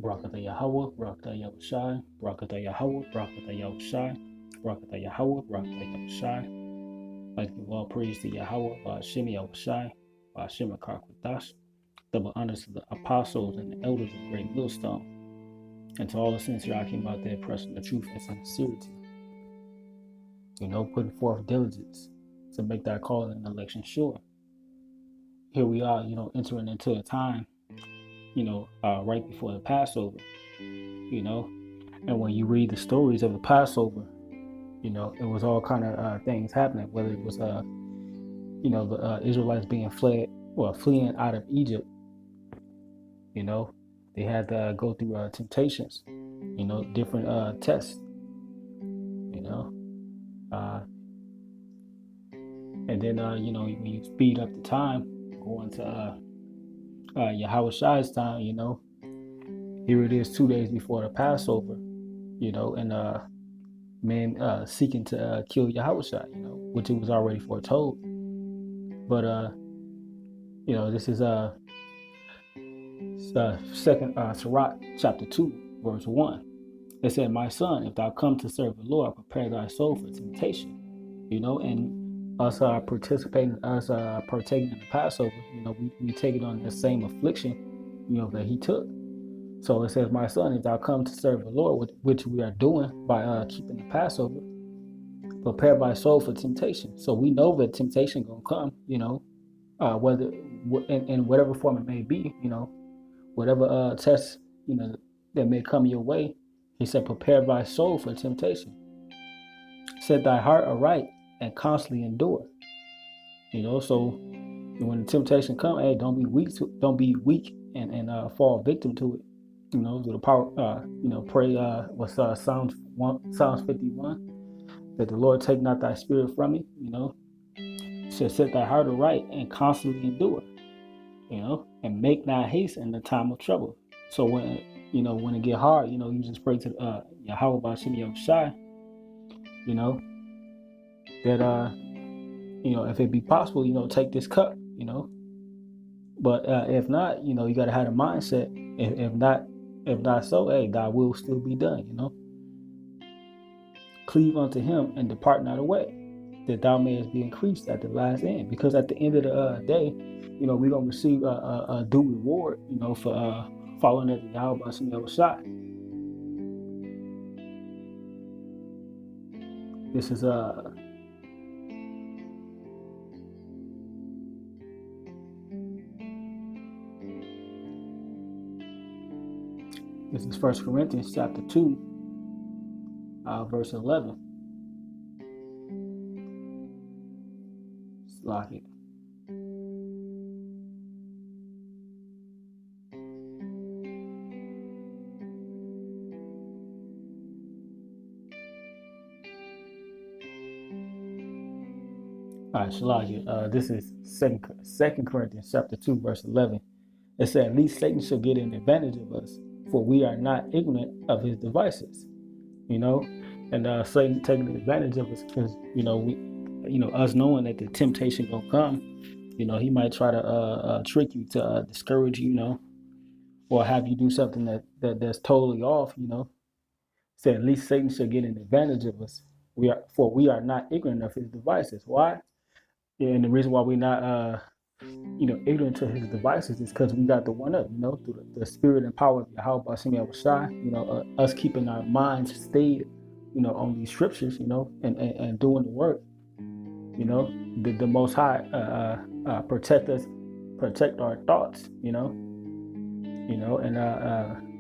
Barakatah Yahweh, Barakatah Yahushai, Barakatah Yahweh, Barakatah Yahushai, Barakatah Yahweh, Barakatah Yahushai. I give all praise to Yahweh, Ba'ashem Yahushai, Ba'ashem Akakwadash. Double honors to the apostles and the elders of Great Millstone, and to all the sincere I came out there pressing the truth and sincerity. Putting forth diligence to make that calling and election sure. Here we are, entering into a time, right before the Passover, and when you read the stories of the Passover, it was all kind of things happening, whether it was, the Israelites being fleeing out of Egypt, they had to go through temptations, different tests, and then, when you speed up the time, going to Yahweh Shai's time, here it is 2 days before the Passover, and men seeking to kill Yahweh Shai, which it was already foretold. But, this is second Sirach, chapter 2, verse 1. It said, "My son, if thou come to serve the Lord, prepare thy soul for temptation." And us partaking in the Passover, we take it on the same affliction, that he took. So it says, "My son, if thou come to serve the Lord," which we are doing by keeping the Passover, prepare thy soul for temptation. So we know that temptation gonna come, whether in whatever form it may be, whatever test, that may come your way. He said, "Prepare thy soul for temptation. Set thy heart aright and constantly endure." So when the temptation comes, hey, don't be weak and fall victim to it. Through the power, pray what's Psalms 51, that the Lord take not thy spirit from me, so set thy heart aright and constantly endure, and make not haste in the time of trouble. So when it get hard, you just pray to Yahweh Ba'ashem Yahushai, that if it be possible, take this cup, but if not, you got to have a mindset. If not so, hey, thy will still be done, Cleave unto him and depart not away, that thou mayest be increased at the last end. Because at the end of the day, we're going to receive a due reward, for following after Yahweh Ba'ashem Yahushai. This is This is 1 Corinthians chapter 2, verse 11. Lock it. All right, Shalakia. This is Second Corinthians chapter 2, verse 11. It said, "At least Satan shall get an advantage of us, for we are not ignorant of his devices." And Satan taking advantage of us because us knowing that the temptation gonna come. He might try to trick you to discourage you, or have you do something that's totally off. So at least Satan shall get an advantage of us. We are not ignorant of his devices. Why? And the reason why we're not ignorant to his devices is because we got the one up, through the spirit and power of Yahweh Ba'ashem Yahushai, us keeping our minds stayed, on these scriptures, and doing the work, the Most High protect our thoughts, and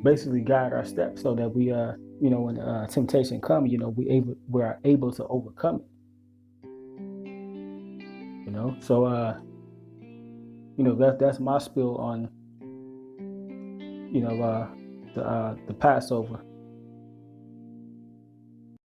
basically guide our steps so that we, when temptation comes, we are able to overcome it. So that's my spiel on the Passover,